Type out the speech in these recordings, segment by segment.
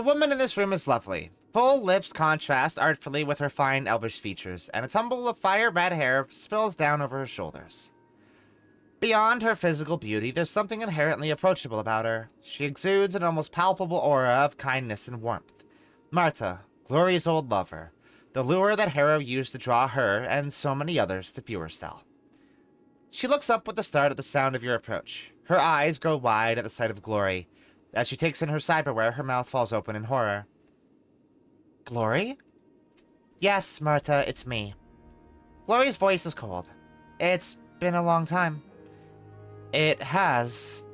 The woman in this room is lovely. Full lips contrast artfully with her fine elvish features, and a tumble of fire-red hair spills down over her shoulders. Beyond her physical beauty, there's something inherently approachable about her. She exudes an almost palpable aura of kindness and warmth. Marta, Glory's old lover, the lure that Harrow used to draw her and so many others to Fewerstel. She looks up with the start at the sound of your approach. Her eyes grow wide at the sight of Glory. As she takes in her cyberware, her mouth falls open in horror. Glory? Yes, Marta, it's me. Glory's voice is cold. It's been a long time. It has.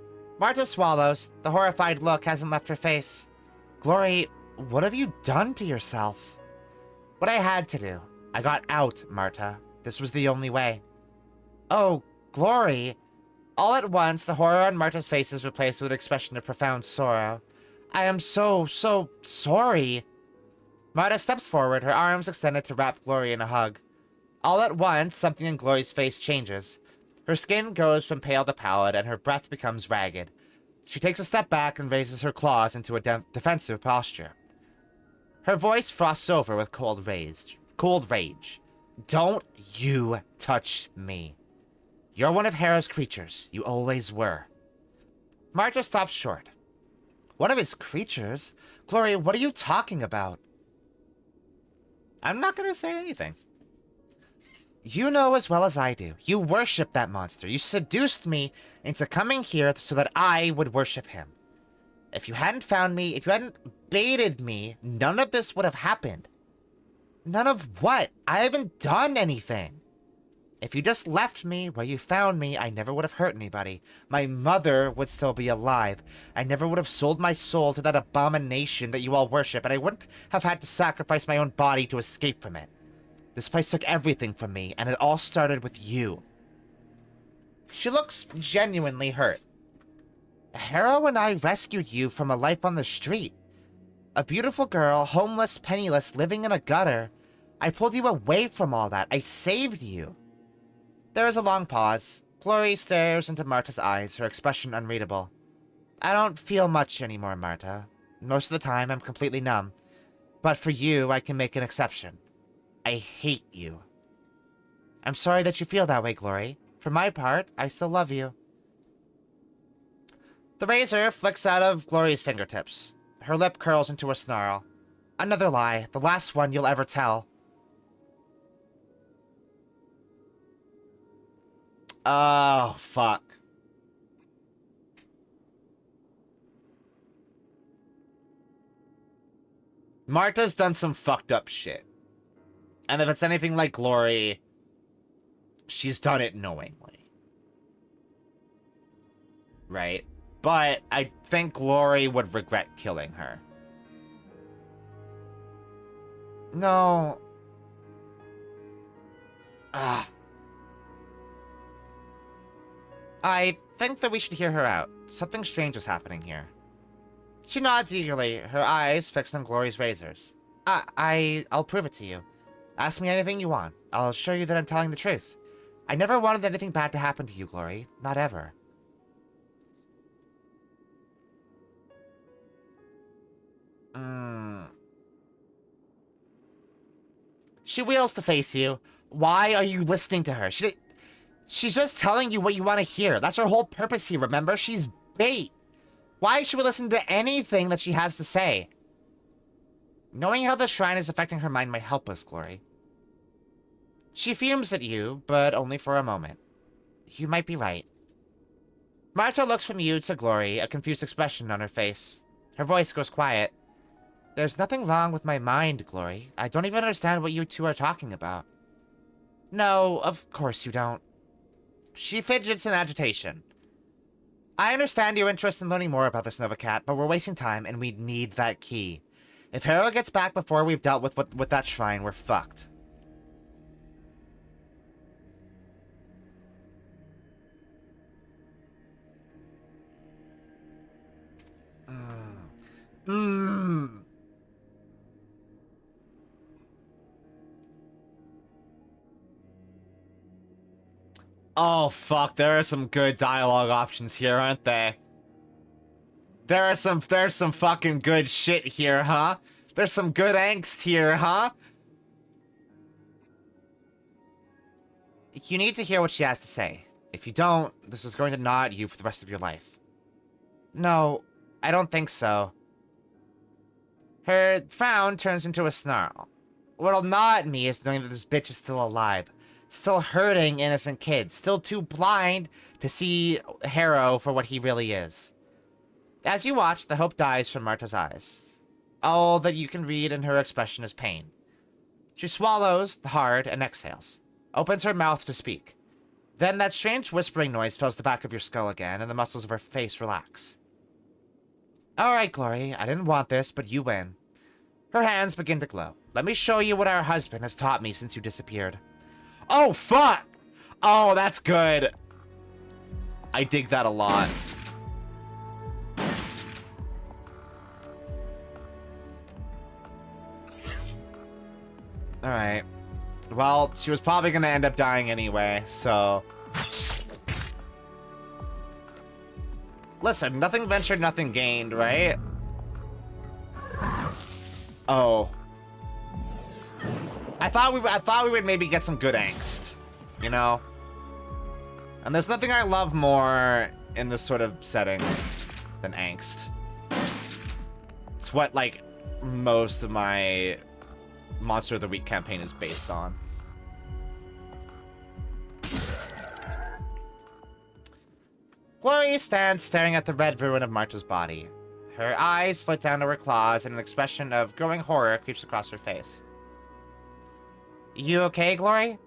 Marta swallows. The horrified look hasn't left her face. Glory, what have you done to yourself? What I had to do. I got out, Marta. This was the only way. Oh, Glory. All at once, the horror on Marta's face is replaced with an expression of profound sorrow. I am so sorry. Marta steps forward, her arms extended to wrap Glory in a hug. All at once, something in Glory's face changes. Her skin goes from pale to pallid, and her breath becomes ragged. She takes a step back and raises her claws into a defensive posture. Her voice frosts over with cold rage. Don't you touch me. You're one of Harrow's creatures. You always were. Marta stops short. One of his creatures? Glory, what are you talking about? I'm not going to say anything. You know as well as I do. You worship that monster. You seduced me into coming here so that I would worship him. If you hadn't found me, if you hadn't baited me, none of this would have happened. None of what? I haven't done anything. If you just left me where you found me, I never would have hurt anybody. My mother would still be alive. I never would have sold my soul to that abomination that you all worship, and I wouldn't have had to sacrifice my own body to escape from it. This place took everything from me, and it all started with you. She looks genuinely hurt. Harrow and I rescued you from a life on the street. A beautiful girl, homeless, penniless, living in a gutter. I pulled you away from all that. I saved you. There is a long pause. Glory stares into Marta's eyes, her expression unreadable. I don't feel much anymore, Marta. Most of the time, I'm completely numb. But for you, I can make an exception. I hate you. I'm sorry that you feel that way, Glory. For my part, I still love you. The razor flicks out of Glory's fingertips. Her lip curls into a snarl. Another lie, the last one you'll ever tell. Oh, fuck. Marta's done some fucked up shit. And if it's anything like Glory, she's done it knowingly. Right? But I think Glory would regret killing her. No. I think that we should hear her out. Something strange is happening here. She nods eagerly, her eyes fixed on Glory's razors. I'll prove it to you. Ask me anything you want. I'll show you that I'm telling the truth. I never wanted anything bad to happen to you, Glory. Not ever. She wheels to face you. Why are you listening to her? She's just telling you what you want to hear. That's her whole purpose here, remember? She's bait. Why should we listen to anything that she has to say? Knowing how the shrine is affecting her mind might help us, Glory. She fumes at you, but only for a moment. You might be right. Marta looks from you to Glory, a confused expression on her face. Her voice goes quiet. There's nothing wrong with my mind, Glory. I don't even understand what you two are talking about. No, of course you don't. She fidgets in agitation. I understand your interest in learning more about this Nova Cat, but we're wasting time and we need that key. If Harrow gets back before we've dealt with that shrine, we're fucked. Oh, fuck. There are some good dialogue options here, aren't there? There's some fucking good shit here, huh? There's some good angst here, huh? You need to hear what she has to say. If you don't, this is going to gnaw at you for the rest of your life. No, I don't think so. Her frown turns into a snarl. What'll gnaw at me is knowing that this bitch is still alive. Still hurting innocent kids. Still too blind to see Harrow for what he really is. As you watch, the hope dies from Marta's eyes. All that you can read in her expression is pain. She swallows hard and exhales. Opens her mouth to speak. Then that strange whispering noise fills the back of your skull again, and the muscles of her face relax. Alright, Glory, I didn't want this, but you win. Her hands begin to glow. Let me show you what our husband has taught me since you disappeared. Oh, fuck! Oh, that's good. I dig that a lot. Alright. Well, she was probably gonna end up dying anyway, so... Listen, nothing ventured, nothing gained, right? Oh. I thought we would maybe get some good angst, you know? And there's nothing I love more in this sort of setting than angst. It's what, like, most of my Monster of the Week campaign is based on. Glory stands staring at the red ruin of Marta's body. Her eyes flit down to her claws, and an expression of growing horror creeps across her face. You okay, Glory?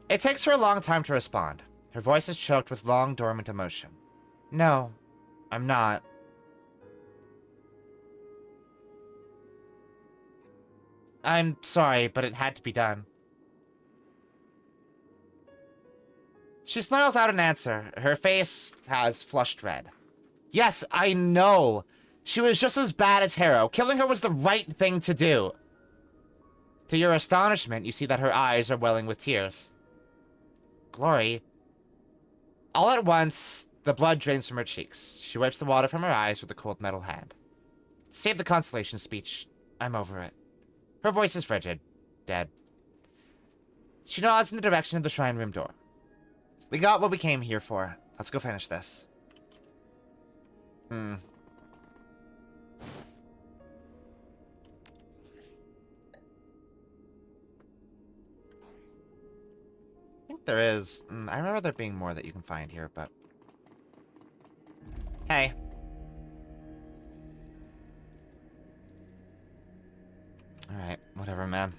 It takes her a long time to respond. Her voice is choked with long, dormant emotion. No, I'm not. I'm sorry, but it had to be done. She snarls out an answer. Her face has flushed red. Yes, I know. She was just as bad as Harrow. Killing her was the right thing to do. To your astonishment, you see that her eyes are welling with tears. Glory. All at once, the blood drains from her cheeks. She wipes the water from her eyes with a cold metal hand. Save the consolation speech. I'm over it. Her voice is frigid. Dead. She nods in the direction of the shrine room door. We got what we came here for. Let's go finish this. I think there is. I remember there being more that you can find here, but... Hey. Alright, whatever, man.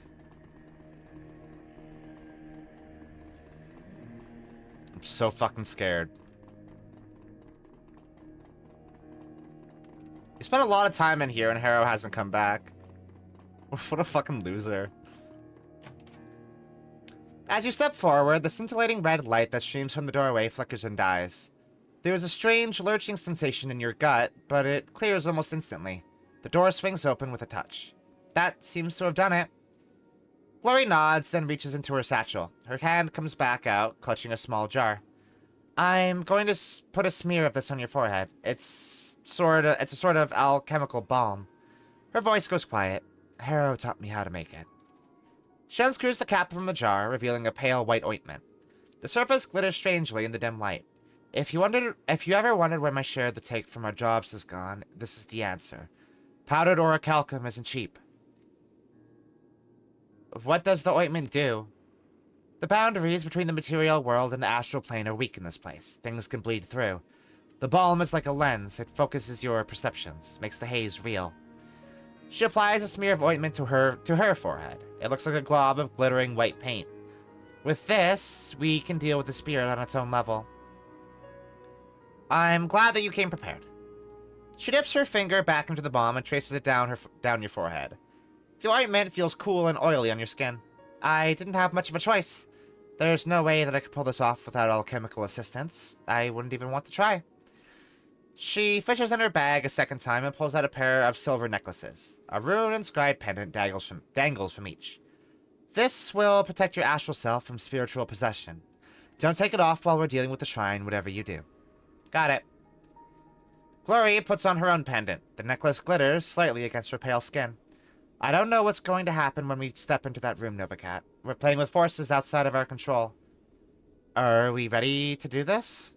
I'm so fucking scared. We spent a lot of time in here and Harrow hasn't come back. What a fucking loser. As you step forward, the scintillating red light that streams from the doorway flickers and dies. There is a strange, lurching sensation in your gut, but it clears almost instantly. The door swings open with a touch. That seems to have done it. Glory nods, then reaches into her satchel. Her hand comes back out, clutching a small jar. I'm going to put a smear of this on your forehead. It's a sort of alchemical balm. Her voice goes quiet. Harrow taught me how to make it. She unscrews the cap from the jar, revealing a pale white ointment. The surface glitters strangely in the dim light. If you ever wondered where my share of the take from our jobs has gone, this is the answer. Powdered orichalcum isn't cheap. What does the ointment do? The boundaries between the material world and the astral plane are weak in this place. Things can bleed through. The balm is like a lens. It focuses your perceptions, makes the haze real. She applies a smear of ointment to her forehead. It looks like a glob of glittering white paint. With this, we can deal with the spirit on its own level. I'm glad that you came prepared. She dips her finger back into the balm and traces it down your forehead. The ointment feels cool and oily on your skin. I didn't have much of a choice. There's no way that I could pull this off without alchemical assistance. I wouldn't even want to try. She fishes in her bag a second time and pulls out a pair of silver necklaces. A rune-inscribed pendant dangles from each. This will protect your astral self from spiritual possession. Don't take it off while we're dealing with the shrine, whatever you do. Got it. Glory puts on her own pendant. The necklace glitters slightly against her pale skin. I don't know what's going to happen when we step into that room, Novacat. We're playing with forces outside of our control. Are we ready to do this?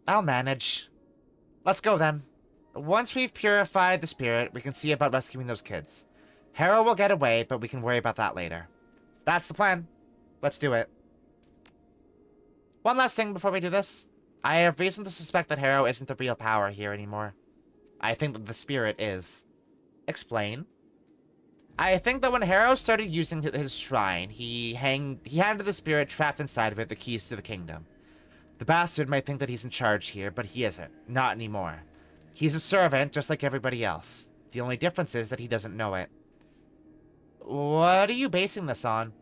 I'll manage. Let's go then. Once we've purified the spirit, we can see about rescuing those kids. Harrow will get away, but we can worry about that later. That's the plan. Let's do it. One last thing before we do this. I have reason to suspect that Harrow isn't the real power here anymore. I think that the spirit is. Explain. I think that when Harrow started using his shrine, he handed the spirit trapped inside of it the keys to the kingdom. The bastard might think that he's in charge here, but he isn't. Not anymore. He's a servant, just like everybody else. The only difference is that he doesn't know it. What are you basing this on?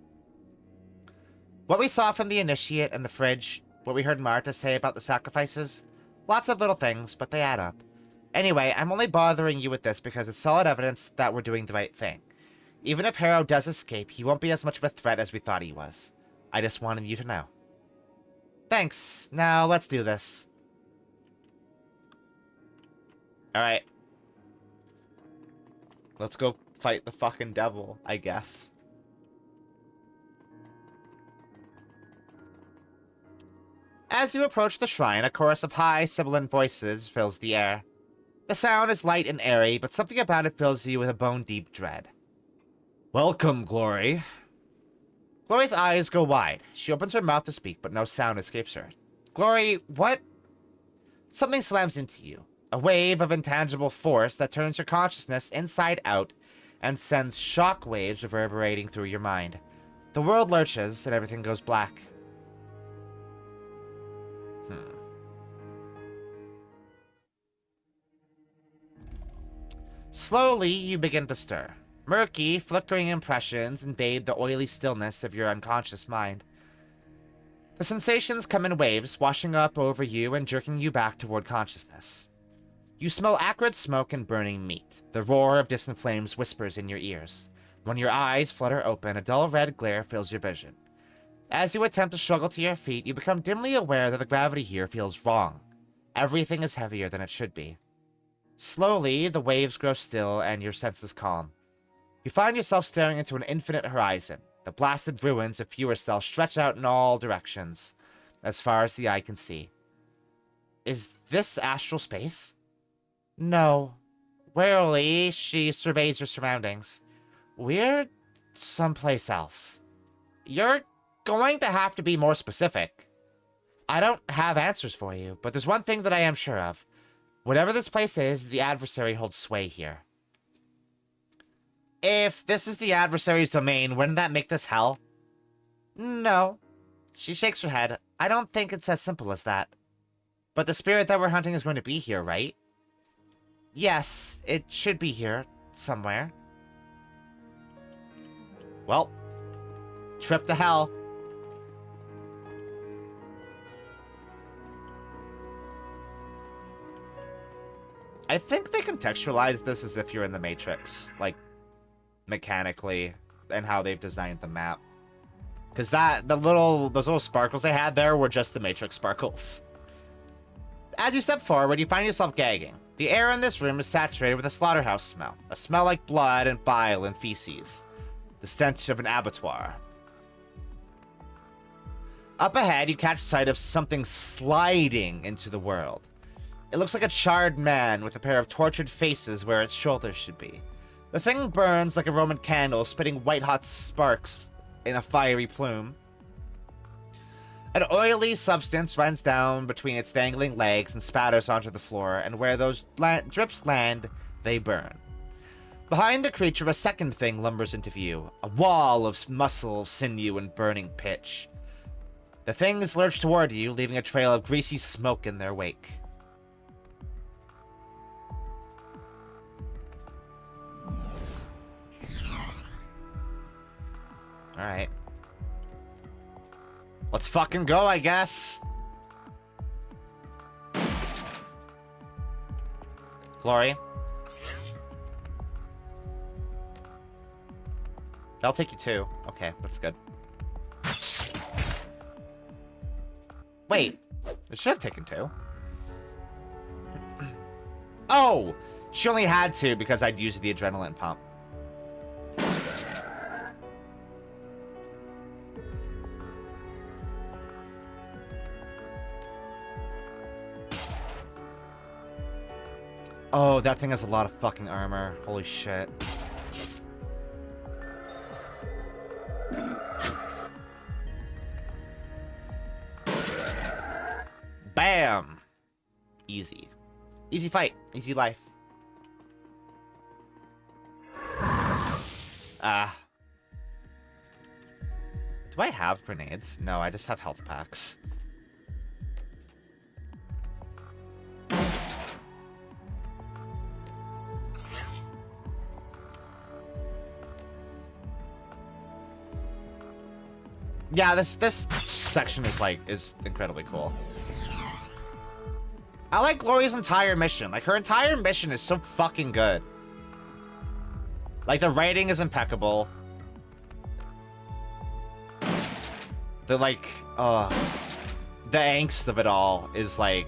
What we saw from the initiate and the fridge, what we heard Marta say about the sacrifices. Lots of little things, but they add up. Anyway, I'm only bothering you with this because it's solid evidence that we're doing the right thing. Even if Harrow does escape, he won't be as much of a threat as we thought he was. I just wanted you to know. Thanks. Now, let's do this. Alright. Let's go fight the fucking devil, I guess. As you approach the shrine, a chorus of high, sibilant voices fills the air. The sound is light and airy, but something about it fills you with a bone-deep dread. Welcome, Glory. Glory's eyes go wide. She opens her mouth to speak, but no sound escapes her. Glory, what? Something slams into you. A wave of intangible force that turns your consciousness inside out and sends shock waves reverberating through your mind. The world lurches and everything goes black. Slowly, you begin to stir. Murky, flickering impressions invade the oily stillness of your unconscious mind. The sensations come in waves, washing up over you and jerking you back toward consciousness. You smell acrid smoke and burning meat. The roar of distant flames whispers in your ears. When your eyes flutter open, a dull red glare fills your vision. As you attempt to struggle to your feet, you become dimly aware that the gravity here feels wrong. Everything is heavier than it should be. Slowly, the waves grow still and your senses calm. You find yourself staring into an infinite horizon. The blasted ruins of fewer cells stretch out in all directions, as far as the eye can see. Is this astral space? No. Warily, she surveys your surroundings. We're someplace else. You're going to have to be more specific. I don't have answers for you, but there's one thing that I am sure of. Whatever this place is, the adversary holds sway here. If this is the adversary's domain, wouldn't that make this hell? No. She shakes her head. I don't think it's as simple as that. But the spirit that we're hunting is going to be here, right? Yes, it should be here, somewhere. Well, trip to hell. I think they contextualize this as if you're in the Matrix, like, mechanically, and how they've designed the map. Because those little sparkles they had there were just the Matrix sparkles. As you step forward, you find yourself gagging. The air in this room is saturated with a slaughterhouse smell. A smell like blood and bile and feces. The stench of an abattoir. Up ahead, you catch sight of something sliding into the world. It looks like a charred man with a pair of tortured faces where its shoulders should be. The thing burns like a Roman candle, spitting white-hot sparks in a fiery plume. An oily substance runs down between its dangling legs and spatters onto the floor, and where those drips land, they burn. Behind the creature, a second thing lumbers into view, a wall of muscle, sinew, and burning pitch. The things lurch toward you, leaving a trail of greasy smoke in their wake. Alright. Let's fucking go, I guess. Glory. That'll take you two. Okay, that's good. Wait. It should have taken two. Oh! She only had to because I'd used the adrenaline pump. Oh, that thing has a lot of fucking armor. Holy shit. Bam! Easy. Easy fight. Easy life. Do I have grenades? No, I just have health packs. Yeah, this section is incredibly cool. I like Glory's entire mission. Like, her entire mission is so fucking good. Like, the writing is impeccable. The angst of it all is like,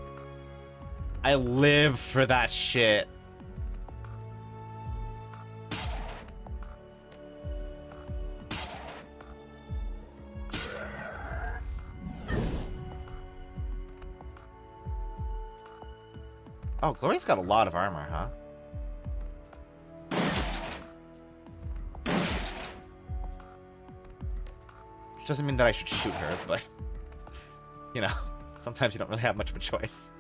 I live for that shit. Oh, Glory's got a lot of armor, huh? Which doesn't mean that I should shoot her, but... You know, sometimes you don't really have much of a choice.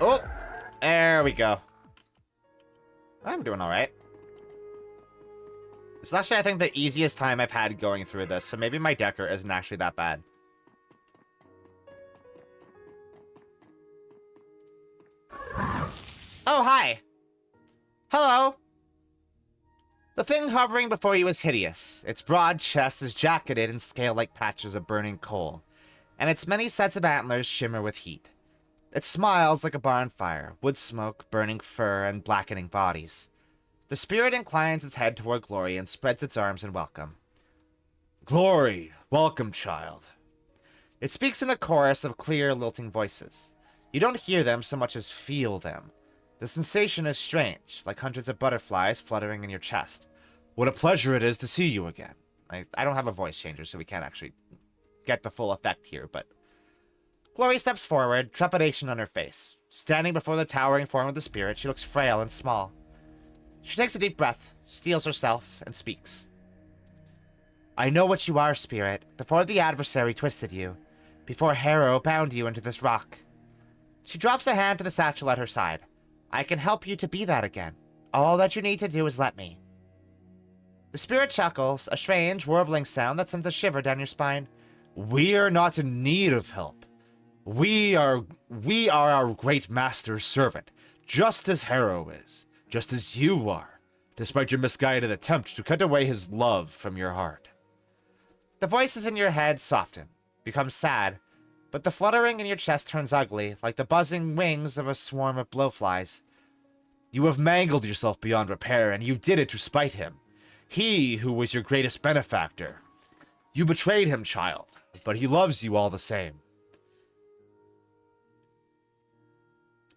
Oh! There we go. I'm doing alright. It's actually, I think, the easiest time I've had going through this, so maybe my Decker isn't actually that bad. Oh, hi. Hello. The thing hovering before you is hideous. Its broad chest is jacketed in scale-like patches of burning coal, and its many sets of antlers shimmer with heat. It smiles like a barn fire, wood smoke, burning fur, and blackening bodies. The spirit inclines its head toward Glory and spreads its arms in welcome. Glory, welcome, child. It speaks in a chorus of clear, lilting voices. You don't hear them so much as feel them. The sensation is strange, like hundreds of butterflies fluttering in your chest. What a pleasure it is to see you again. I don't have a voice changer, so we can't actually get the full effect here, but... Glory steps forward, trepidation on her face. Standing before the towering form of the spirit, she looks frail and small. She takes a deep breath, steels herself, and speaks. I know what you are, spirit, before the adversary twisted you, before Harrow bound you into this rock. She drops a hand to the satchel at her side. I can help you to be that again. All that you need to do is let me. The spirit chuckles, a strange, warbling sound that sends a shiver down your spine. We are not in need of help. We are our great master's servant, just as Harrow is, just as you are, despite your misguided attempt to cut away his love from your heart. The voices in your head soften, become sad, but the fluttering in your chest turns ugly, like the buzzing wings of a swarm of blowflies. You have mangled yourself beyond repair, and you did it to spite him. He who was your greatest benefactor. You betrayed him, child, but he loves you all the same.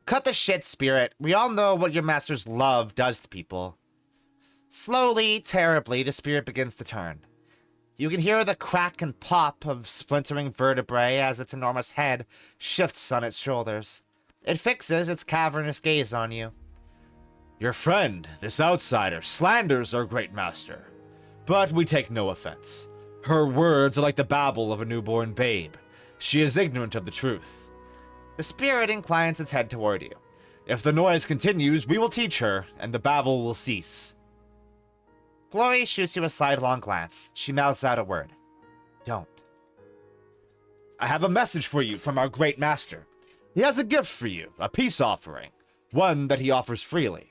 Cut the shit, spirit. We all know what your master's love does to people. Slowly, terribly, the spirit begins to turn. You can hear the crack and pop of splintering vertebrae as its enormous head shifts on its shoulders. It fixes its cavernous gaze on you. Your friend, this outsider, slanders our great master. But we take no offense. Her words are like the babble of a newborn babe. She is ignorant of the truth. The spirit inclines its head toward you. If the noise continues, we will teach her, and the babble will cease. Glory shoots you a sidelong glance. She mouths out a word. Don't. I have a message for you from our great master. He has a gift for you, a peace offering, one that he offers freely,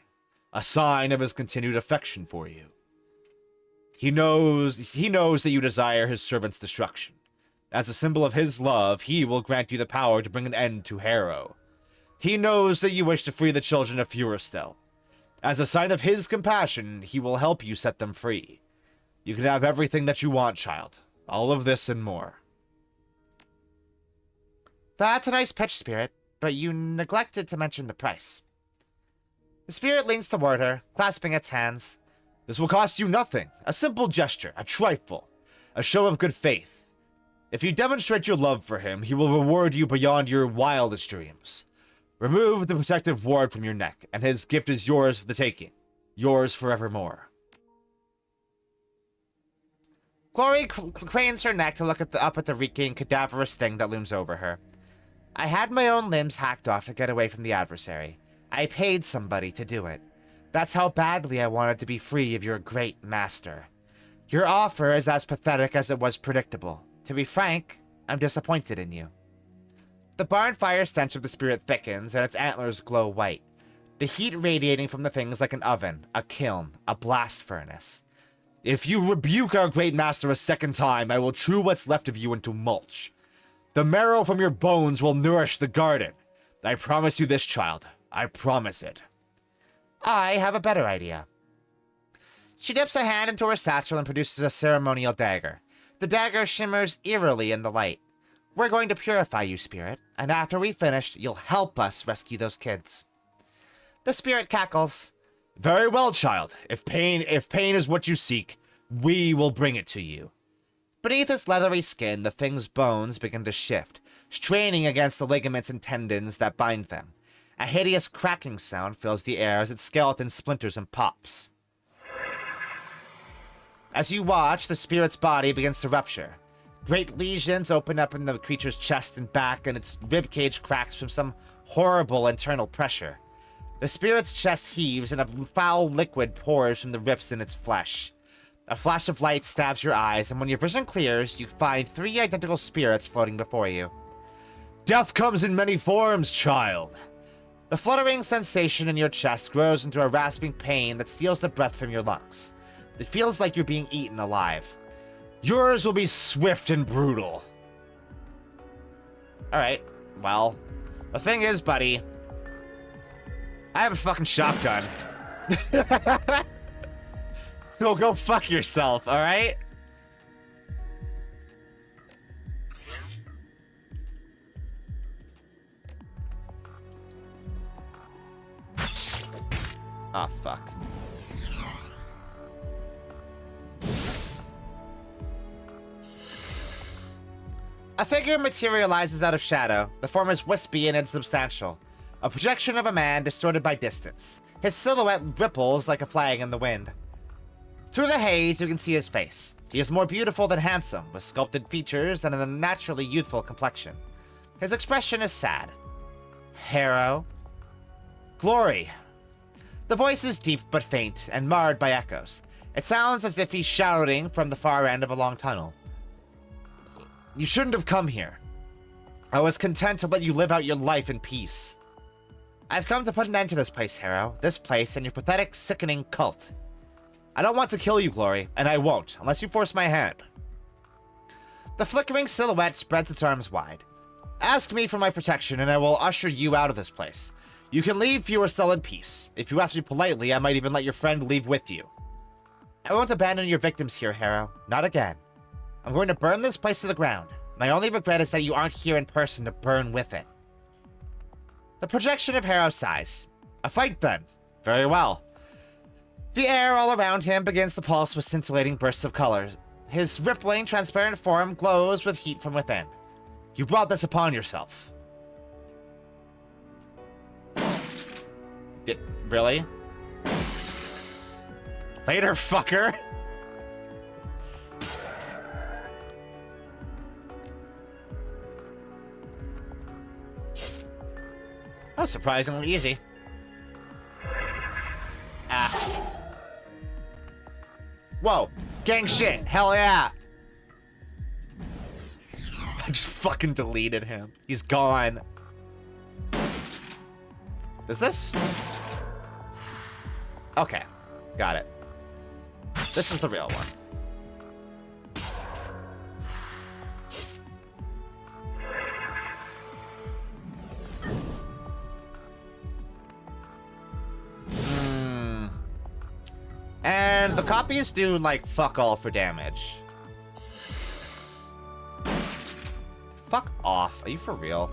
a sign of his continued affection for you. He knows that you desire his servant's destruction. As a symbol of his love, he will grant you the power to bring an end to Harrow. He knows that you wish to free the children of Furistel. As a sign of his compassion, he will help you set them free. You can have everything that you want, child. All of this and more. That's a nice pitch, Spirit, but you neglected to mention the price. The Spirit leans toward her, clasping its hands. This will cost you nothing. A simple gesture, a trifle, a show of good faith. If you demonstrate your love for him, he will reward you beyond your wildest dreams. Remove the protective ward from your neck, and his gift is yours for the taking. Yours forevermore. Glory cranes her neck to look up at the reeking, cadaverous thing that looms over her. I had my own limbs hacked off to get away from the adversary. I paid somebody to do it. That's how badly I wanted to be free of your great master. Your offer is as pathetic as it was predictable. To be frank, I'm disappointed in you. The barn fire stench of the Spirit thickens, and its antlers glow white. The heat radiating from the thing's like an oven, a kiln, a blast furnace. If you rebuke our great master a second time, I will chew what's left of you into mulch. The marrow from your bones will nourish the garden. I promise you this, child. I promise it. I have a better idea. She dips a hand into her satchel and produces a ceremonial dagger. The dagger shimmers eerily in the light. We're going to purify you, Spirit, and after we've finished, you'll help us rescue those kids. The Spirit cackles. Very well, child. If pain is what you seek, we will bring it to you. Beneath its leathery skin, the thing's bones begin to shift, straining against the ligaments and tendons that bind them. A hideous cracking sound fills the air as its skeleton splinters and pops. As you watch, the Spirit's body begins to rupture. Great lesions open up in the creature's chest and back, and its ribcage cracks from some horrible internal pressure. The Spirit's chest heaves, and a foul liquid pours from the rips in its flesh. A flash of light stabs your eyes, and when your vision clears, you find 3 identical spirits floating before you. Death comes in many forms, child. The fluttering sensation in your chest grows into a rasping pain that steals the breath from your lungs. It feels like you're being eaten alive. Yours will be swift and brutal. Alright, well, the thing is, buddy, I have a fucking shotgun. So go fuck yourself, alright? Ah, fuck. A figure materializes out of shadow. The form is wispy and insubstantial. A projection of a man distorted by distance. His silhouette ripples like a flag in the wind. Through the haze, you can see his face. He is more beautiful than handsome, with sculpted features and an unnaturally youthful complexion. His expression is sad. Harrow. Glory. The voice is deep but faint and marred by echoes. It sounds as if he's shouting from the far end of a long tunnel. You shouldn't have come here. I was content to let you live out your life in peace. I've come to put an end to this place, Harrow. This place and your pathetic, sickening cult. I don't want to kill you, Glory, and I won't, unless you force my hand. The flickering silhouette spreads its arms wide. Ask me for my protection, and I will usher you out of this place. You can leave if you are still in peace. If you ask me politely, I might even let your friend leave with you. I won't abandon your victims here, Harrow. Not again. I'm going to burn this place to the ground. My only regret is that you aren't here in person to burn with it. The projection of Harrow sighs. A fight, then. Very well. The air all around him begins to pulse with scintillating bursts of colors. His rippling, transparent form glows with heat from within. You brought this upon yourself. Really? Later, fucker! That was surprisingly easy. Ah. Whoa. Gang shit. Hell yeah. I just fucking deleted him. He's gone. Is this? Okay. Got it. This is the real one. And the copies do, like, fuck all for damage. fuck off. Are you for real?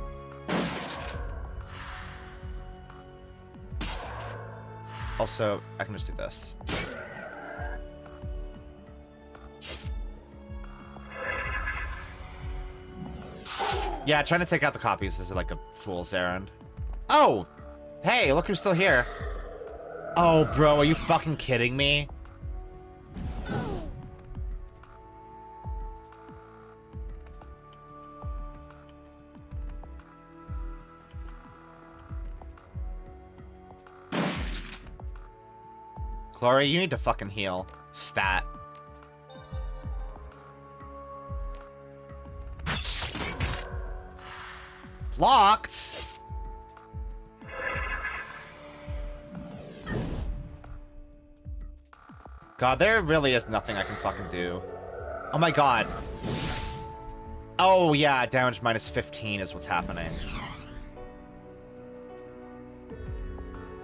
Also, I can just do this. Yeah, trying to take out the copies is like a fool's errand. Oh! Hey, look who's still here. Oh, bro, are you fucking kidding me? Glory, you need to fucking heal. Stat. Blocked? God, there really is nothing I can fucking do. Oh my god. Oh yeah, damage minus 15 is what's happening.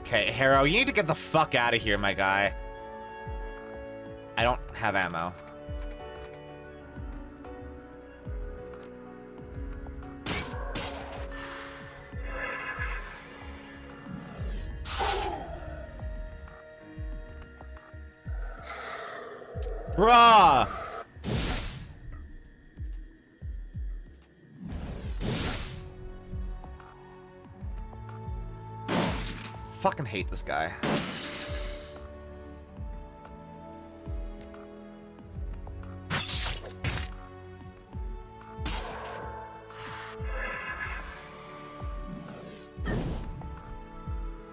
Okay, Harrow, you need to get the fuck out of here, my guy. I don't have ammo. Bruh! Fucking hate this guy.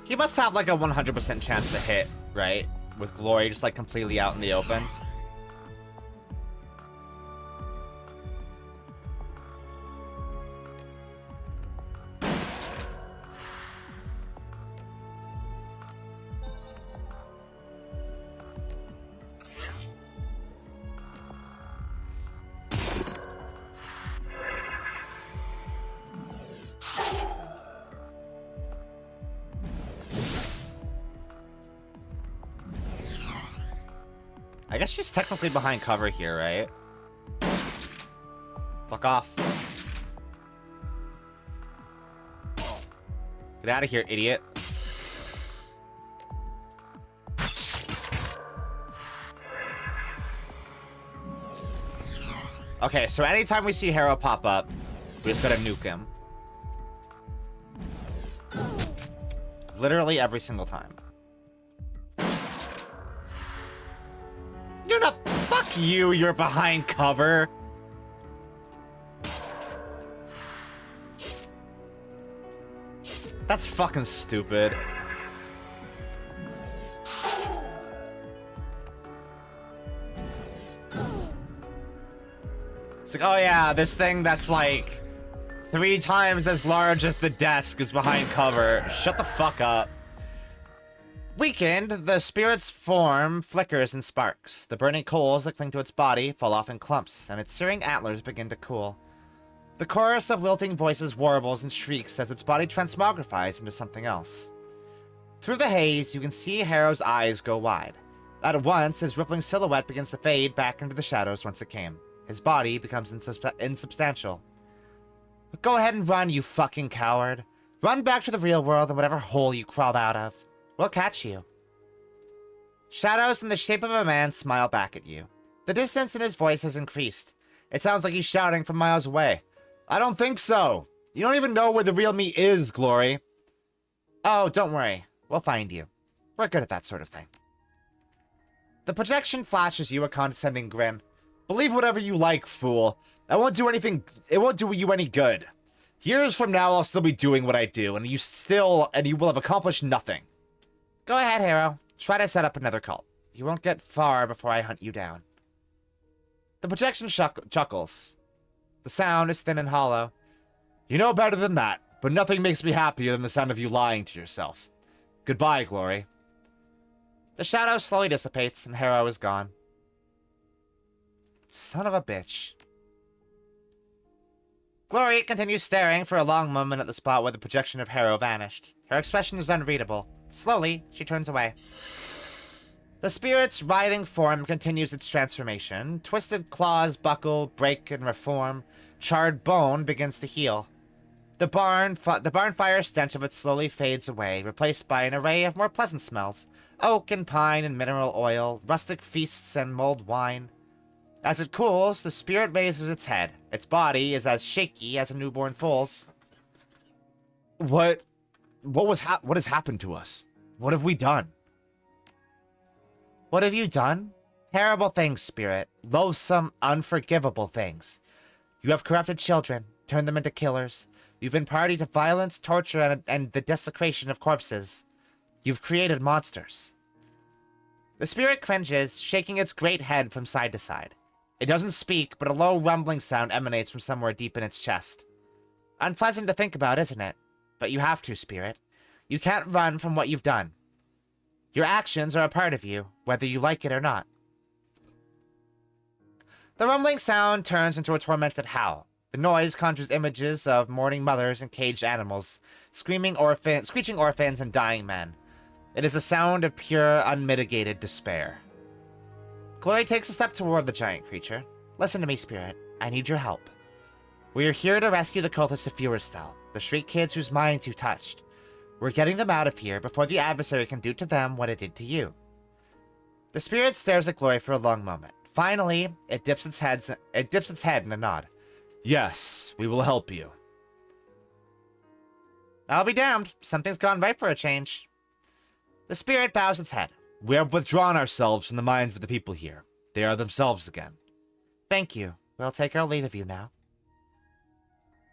He must have like a 100% chance to hit, right? With Glory just like completely out in the open. I guess she's technically behind cover here, right? Fuck off. Get out of here, idiot. Okay, so anytime we see Harrow pop up, we just gotta nuke him. Literally every single time. You're not. Fuck you, you're behind cover. That's fucking stupid. It's like, oh yeah, this thing that's like 3 times as large as the desk is behind cover. Shut the fuck up. Weakened, the spirit's form flickers and sparks. The burning coals that cling to its body fall off in clumps, and its searing antlers begin to cool. The chorus of lilting voices warbles and shrieks as its body transmogrifies into something else. Through the haze, you can see Harrow's eyes go wide. At once, his rippling silhouette begins to fade back into the shadows whence it came. His body becomes insubstantial. Go ahead and run, you fucking coward. Run back to the real world and whatever hole you crawled out of. We'll catch you. Shadows in the shape of a man smile back at you. The distance in his voice has increased. It sounds like he's shouting from miles away. I don't think so. You don't even know where the real me is, Glory. Oh, don't worry. We'll find you. We're good at that sort of thing. The projection flashes you a condescending grin. Believe whatever you like, fool. I won't do anything. It won't do you any good. Years from now, I'll still be doing what I do, and you will have accomplished nothing. Go ahead, Harrow. Try to set up another cult. You won't get far before I hunt you down. The projection chuckles. The sound is thin and hollow. You know better than that, but nothing makes me happier than the sound of you lying to yourself. Goodbye, Glory. The shadow slowly dissipates, and Harrow is gone. Son of a bitch. Glory continues staring for a long moment at the spot where the projection of Harrow vanished. Her expression is unreadable. Slowly, she turns away. The spirit's writhing form continues its transformation. Twisted claws buckle, break, and reform. Charred bone begins to heal. The barn fire stench of it slowly fades away, replaced by an array of more pleasant smells. Oak and pine and mineral oil, rustic feasts and mulled wine. As it cools, the spirit raises its head. Its body is as shaky as a newborn foal's. What has happened to us? What have we done? What have you done? Terrible things, spirit. Loathsome, unforgivable things. You have corrupted children, turned them into killers. You've been party to violence, torture, and the desecration of corpses. You've created monsters. The spirit cringes, shaking its great head from side to side. It doesn't speak, but a low rumbling sound emanates from somewhere deep in its chest. Unpleasant to think about, isn't it? But you have to, spirit. You can't run from what you've done. Your actions are a part of you, whether you like it or not. The rumbling sound turns into a tormented howl. The noise conjures images of mourning mothers and caged animals, screeching orphans and dying men. It is a sound of pure, unmitigated despair. Glory takes a step toward the giant creature. Listen to me, spirit. I need your help. We are here to rescue the cultists of Furestel, the street kids whose minds you touched. We're getting them out of here before the adversary can do to them what it did to you. The spirit stares at Glory for a long moment. Finally, it dips its head in a nod. Yes, we will help you. I'll be damned. Something's gone right for a change. The spirit bows its head. We have withdrawn ourselves from the minds of the people here. They are themselves again. Thank you. We'll take our leave of you now.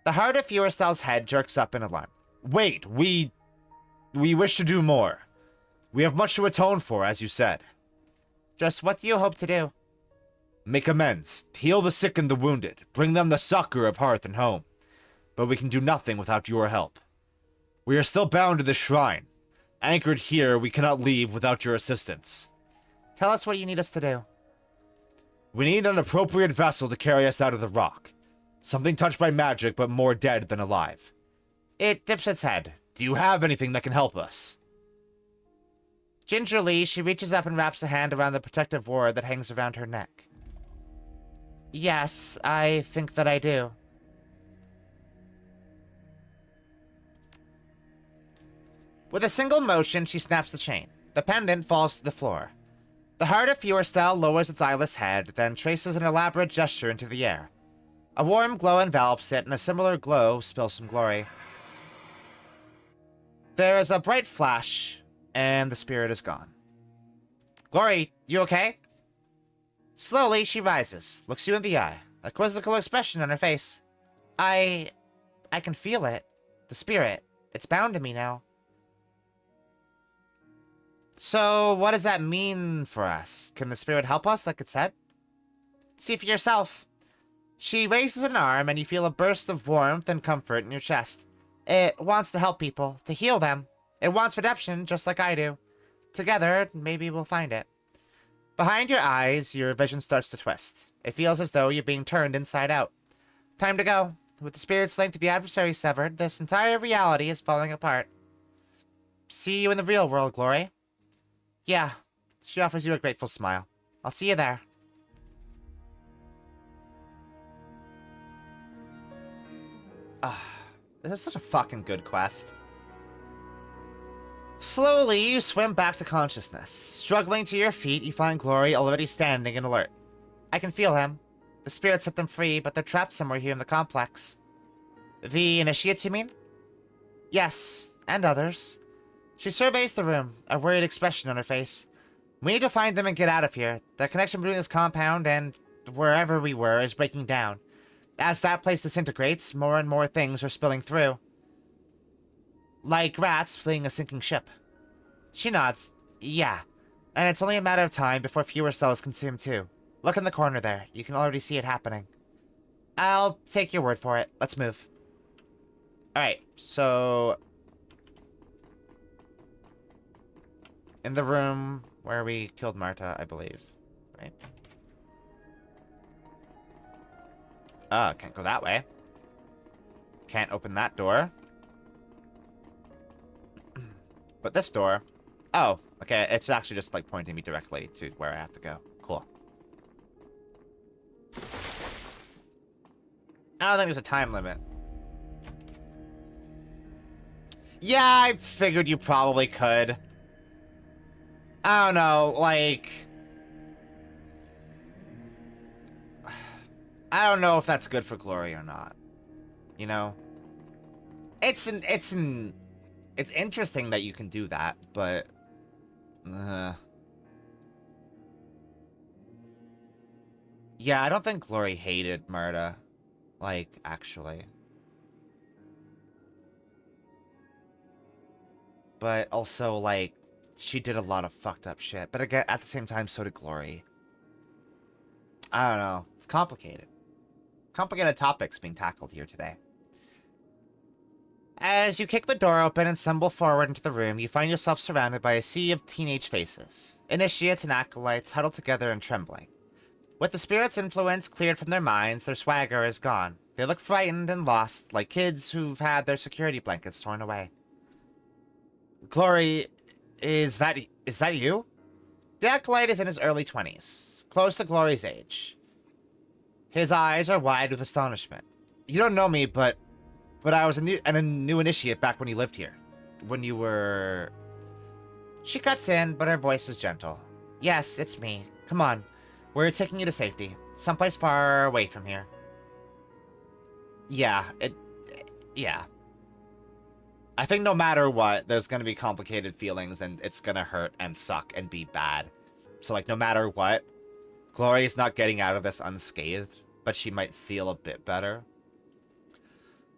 The heart of Furestel's head jerks up in alarm. Wait, we wish to do more. We have much to atone for, as you said. Just what do you hope to do? Make amends, heal the sick and the wounded, bring them the succor of hearth and home. But we can do nothing without your help. We are still bound to this shrine. Anchored here, we cannot leave without your assistance. Tell us what you need us to do. We need an appropriate vessel to carry us out of the rock. Something touched by magic, but more dead than alive. It dips its head. Do you have anything that can help us? Gingerly, she reaches up and wraps a hand around the protective ward that hangs around her neck. Yes, I think that I do. With a single motion, she snaps the chain. The pendant falls to the floor. The heart of Furestel lowers its eyeless head, then traces an elaborate gesture into the air. A warm glow envelops it, and a similar glow spills some glory. There is a bright flash, and the spirit is gone. Glory, you okay? Slowly, she rises, looks you in the eye, a quizzical expression on her face. I can feel it. The spirit. It's bound to me now. So, what does that mean for us? Can the spirit help us, like it said? See for yourself. She raises an arm, and you feel a burst of warmth and comfort in your chest. It wants to help people, to heal them. It wants redemption, just like I do. Together, maybe we'll find it. Behind your eyes, your vision starts to twist. It feels as though you're being turned inside out. Time to go. With the spirit's link to the adversary severed, this entire reality is falling apart. See you in the real world, Glory. Yeah, she offers you a grateful smile. I'll see you there. This is such a fucking good quest. Slowly, you swim back to consciousness. Struggling to your feet, you find Glory already standing and alert. I can feel him. The spirit set them free, but they're trapped somewhere here in the complex. The initiates, you mean? Yes, and others. She surveys the room, a worried expression on her face. We need to find them and get out of here. The connection between this compound and wherever we were is breaking down. As that place disintegrates, more and more things are spilling through. Like rats fleeing a sinking ship. She nods. Yeah. And it's only a matter of time before fewer cells consume too. Look in the corner there. You can already see it happening. I'll take your word for it. Let's move. Alright, so... in the room where we killed Marta, I believe. Right? Oh, can't go that way. Can't open that door. But this door Oh, okay. It's actually just, like, pointing me directly to where I have to go. Cool. I don't think there's a time limit. Yeah, I figured you probably could. I don't know, like... I don't know if that's good for Glory or not. You know? It's interesting that you can do that, but... Yeah, I don't think Glory hated Murda. Like, actually. But also, like, she did a lot of fucked up shit. But again, at the same time, so did Glory. I don't know. It's complicated. Complicated topics being tackled here today. As you kick the door open and stumble forward into the room, you find yourself surrounded by a sea of teenage faces. Initiates and acolytes huddled together and trembling. With the spirit's influence cleared from their minds, their swagger is gone. They look frightened and lost, like kids who've had their security blankets torn away. Glory, is that you? The acolyte is in his early 20s, close to Glory's age. His eyes are wide with astonishment. You don't know me, but I was a new initiate back when you lived here. When you were... She cuts in, but her voice is gentle. Yes, it's me. Come on. We're taking you to safety. Someplace far away from here. Yeah. I think no matter what, there's gonna be complicated feelings, and it's gonna hurt and suck and be bad. So, like, no matter what, Glory is not getting out of this unscathed, but she might feel a bit better.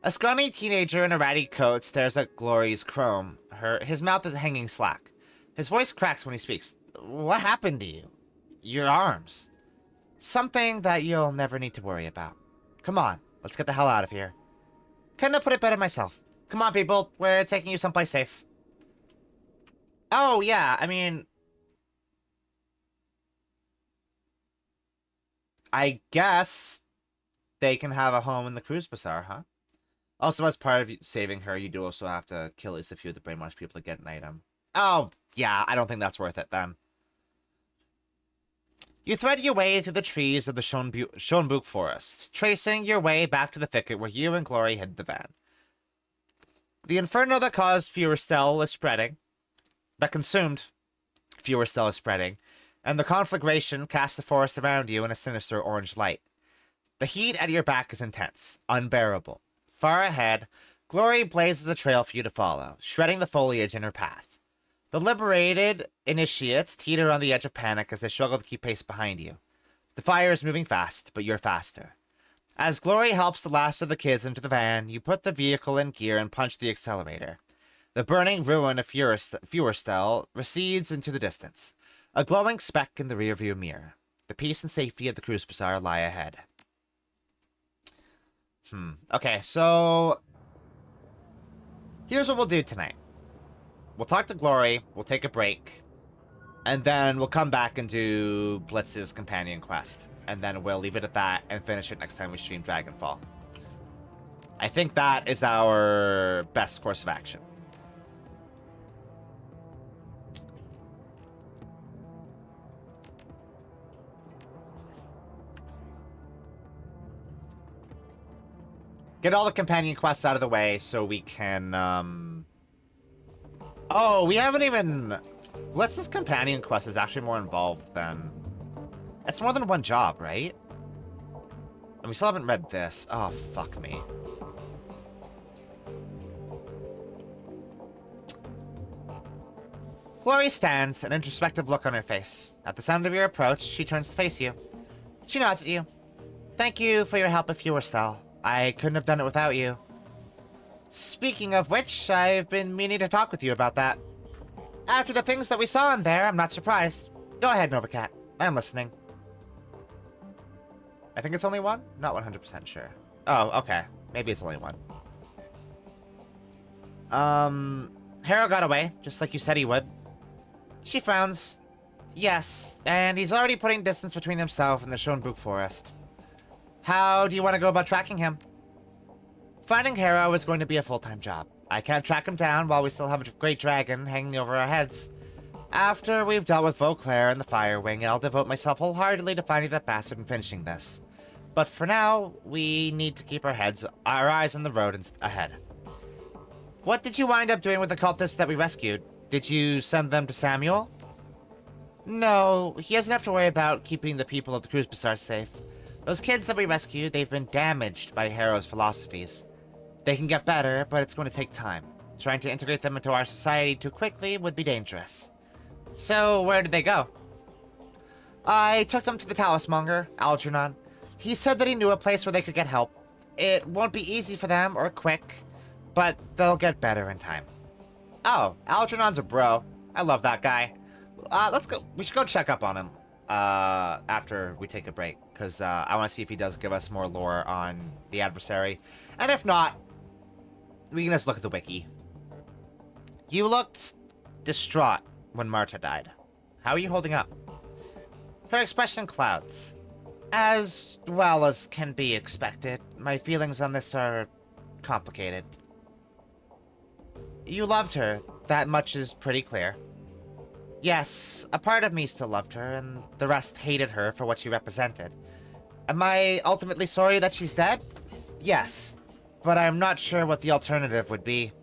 A scrawny teenager in a ratty coat stares at Glory's chrome. His mouth is hanging slack. His voice cracks when he speaks. What happened to you? Your arms. Something that you'll never need to worry about. Come on, let's get the hell out of here. Couldn't have put it better myself. Come on, people, we're taking you someplace safe. Oh, yeah, I mean... I guess they can have a home in the Cruise Bazaar, huh? Also, as part of saving her, you do also have to kill at least a few of the brainwashed people to get an item. Oh, yeah, I don't think that's worth it, then. You thread your way through the trees of the Schonbuch forest, tracing your way back to the thicket where you and Glory hid the van. The inferno that caused Furestel is spreading, that consumed Furestel is spreading, and the conflagration casts the forest around you in a sinister orange light. The heat at your back is intense, unbearable. Far ahead, Glory blazes a trail for you to follow, shredding the foliage in her path. The liberated initiates teeter on the edge of panic as they struggle to keep pace behind you. The fire is moving fast, but you're faster. As Glory helps the last of the kids into the van, you put the vehicle in gear and punch the accelerator. The burning ruin of Furestel recedes into the distance, a glowing speck in the rearview mirror. The peace and safety of the Cruise Bazaar lie ahead. Okay, so... here's what we'll do tonight. We'll talk to Glory, we'll take a break, and then we'll come back and do Blitz's companion quest. And then we'll leave it at that and finish it next time we stream Dragonfall. I think that is our best course of action. Get all the companion quests out of the way so we can, Oh, we haven't even... Blitz's companion quest is actually more involved than... It's more than one job, right? And we still haven't read this. Oh, fuck me. Glory stands, an introspective look on her face. At the sound of your approach, she turns to face you. She nods at you. Thank you for your help if you were Stal. I couldn't have done it without you. Speaking of which, I've been meaning to talk with you about that. After the things that we saw in there, I'm not surprised. Go ahead, Novacat. I'm listening. I think it's only one? Not 100% sure. Oh, okay. Maybe it's only one. Harrow got away, just like you said he would. She frowns. Yes, and he's already putting distance between himself and the Schonbuch forest. How do you want to go about tracking him? Finding Harrow is going to be a full-time job. I can't track him down while we still have a great dragon hanging over our heads. After we've dealt with Vauclair and the Fire Wing, I'll devote myself wholeheartedly to finding that bastard and finishing this. But for now, we need to keep our eyes on the road ahead. What did you wind up doing with the cultists that we rescued? Did you send them to Samuel? No, he doesn't have to worry about keeping the people of the Cruise Bazaar safe. Those kids that we rescued, they've been damaged by Harrow's philosophies. They can get better, but it's going to take time. Trying to integrate them into our society too quickly would be dangerous. So, where did they go? I took them to the Talismonger, Algernon. He said that he knew a place where they could get help. It won't be easy for them or quick, but they'll get better in time. Oh, Algernon's a bro. I love that guy. Let's go. We should go check up on him after we take a break, because I want to see if he does give us more lore on the adversary. And if not, we can just look at the wiki. You looked distraught when Marta died. How are you holding up? Her expression clouds. As well as can be expected, my feelings on this are complicated. You loved her. That much is pretty clear. Yes, a part of me still loved her, and the rest hated her for what she represented. Am I ultimately sorry that she's dead? Yes, but I'm not sure what the alternative would be.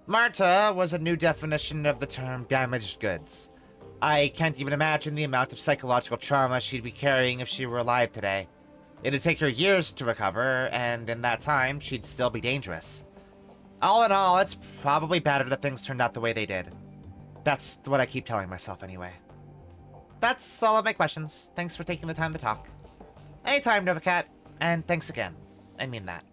Marta was a new definition of the term damaged goods. I can't even imagine the amount of psychological trauma she'd be carrying if she were alive today. It'd take her years to recover, and in that time, she'd still be dangerous. All in all, it's probably better that things turned out the way they did. That's what I keep telling myself anyway. That's all of my questions. Thanks for taking the time to talk. Anytime, Novacat, and thanks again. I mean that.